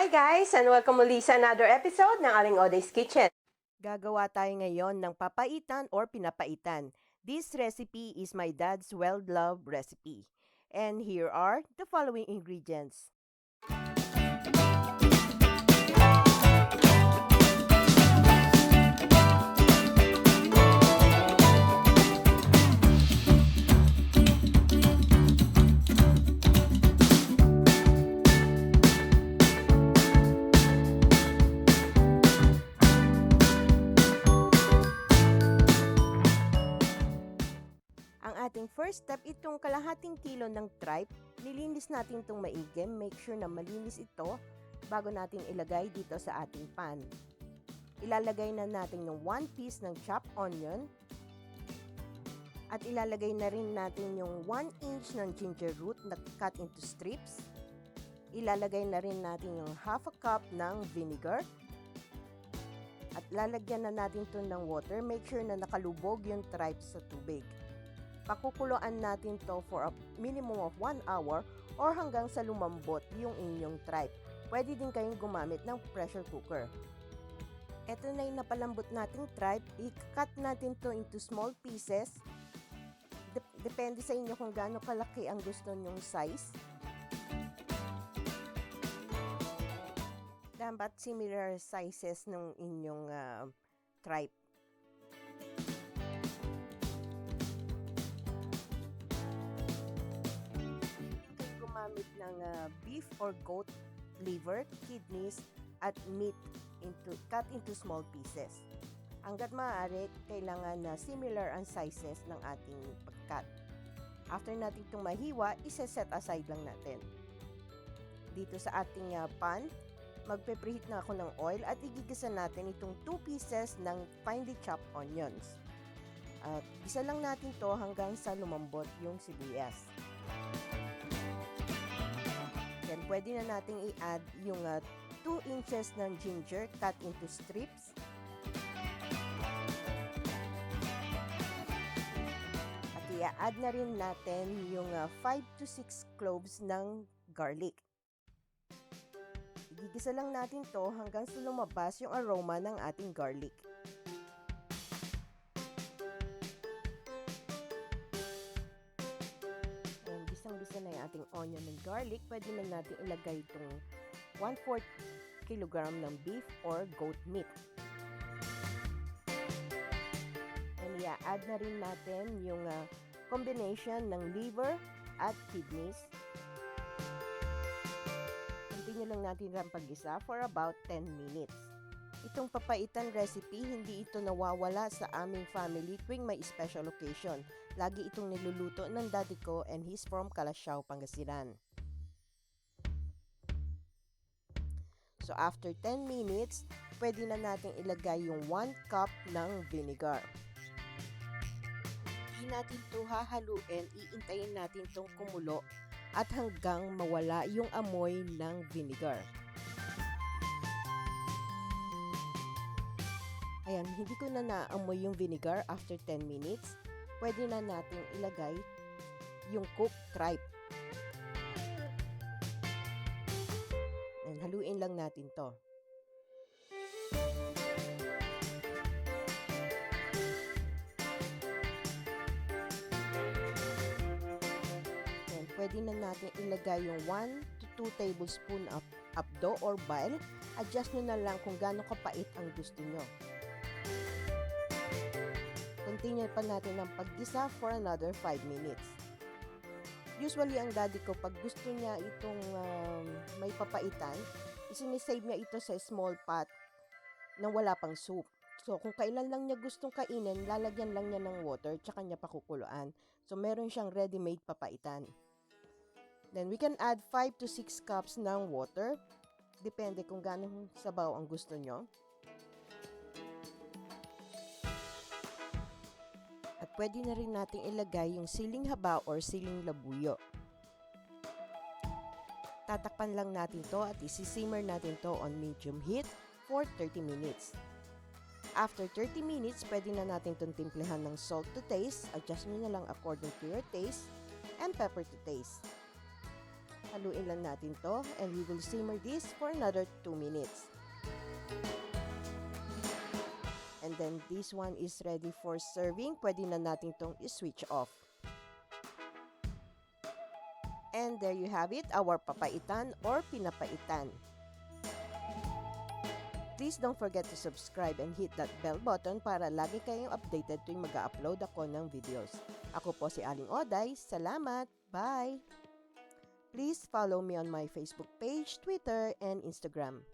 Hi guys, and welcome muli sa another episode ng Aling Oday's Kitchen. Gagawa tayo ngayon ng papaitan or pinapaitan. This recipe is my dad's well-loved recipe. And here are the following ingredients. Ang ating first step, itong kalahating kilo ng tripe, nilinis natin itong maigi. Make sure na malinis ito bago natin ilagay dito sa ating pan. Ilalagay na natin yung 1 piece ng chopped onion. At ilalagay na rin natin yung 1 inch ng ginger root na cut into strips. Ilalagay na rin natin yung half a cup ng vinegar. At lalagyan na natin ito ng water. Make sure na nakalubog yung tripe sa tubig. Pakukuluan natin to for a minimum of 1 hour or hanggang sa lumambot yung inyong tripe. Pwede din kayong gumamit ng pressure cooker. Ito na yung napalambot nating tripe. I-cut natin to into small pieces. Depende sa inyo kung gaano kalaki ang gusto nyong size. Dapat similar sizes ng inyong tripe. Gumamit ng beef or goat liver, kidneys, at meat cut into small pieces. Hanggat maaari, kailangan na similar ang sizes ng ating pagkat. After natin itong mahiwa, isa-set aside lang natin. Dito sa ating pan, magpe-preheat na ako ng oil at igigisa natin itong 2 pieces ng finely chopped onions. At gisa lang natin to hanggang sa lumambot yung sibuyas. Then, pwede na nating i-add yung 2 inches ng ginger cut into strips. At i-add na rin natin yung 5 to 6 cloves ng garlic. Igigisa lang natin to hanggang sa lumabas yung aroma ng ating garlic. Gisang-gisa na yung ating onion and garlic, pwede na natin ilagay itong 1/4 kilogram ng beef or goat meat. And i-add na rin natin yung combination ng liver at kidneys. Continue lang natin ang paggisa for about 10 minutes. Itong papaitan recipe, hindi ito nawawala sa aming family tuwing may special occasion. Lagi itong niluluto ng daddy ko and he's from Calasiao, Pangasinan. So after 10 minutes, pwede na natin ilagay yung 1 cup ng vinegar. Hindi natin ito hahaluin, iintayin natin itong kumulo at hanggang mawala yung amoy ng vinegar. Ayan, hindi ko na naamoy yung vinegar after 10 minutes. Pwede na natin ilagay yung cooked tripe. And haluin lang natin to. And pwede na natin ilagay yung 1 to 2 tablespoon of Apdo or bile. Adjust nyo na lang kung gaano kapait ang gusto nyo. Continue pa natin ang paggisa for another 5 minutes. Usually, ang daddy ko, pag gusto niya itong may papaitan, isinisave niya ito sa small pot na wala pang soup. So, kung kailan lang niya gustong kainin, lalagyan lang niya ng water, tsaka niya pakukuluan. So, meron siyang ready-made papaitan. Then, we can add 5 to 6 cups ng water. Depende kung gaano sabaw ang gusto nyo. At pwede na rin natin ilagay yung siling haba or siling labuyo. Tatakpan lang natin to at isi-simmer natin to on medium heat for 30 minutes. After 30 minutes, pwede na natin itong timplehan ng salt to taste. Adjust nyo na lang according to your taste and pepper to taste. Haluin lang natin to and we will simmer this for another 2 minutes. And then this one is ready for serving. Pwede na natin tong i-switch off. And there you have it, our papaitan or pinapaitan. Please don't forget to subscribe and hit that bell button para lagi kayong updated tuwing mag-upload ako ng videos. Ako po si Aling Oday. Salamat! Bye! Please follow me on my Facebook page, Twitter, and Instagram.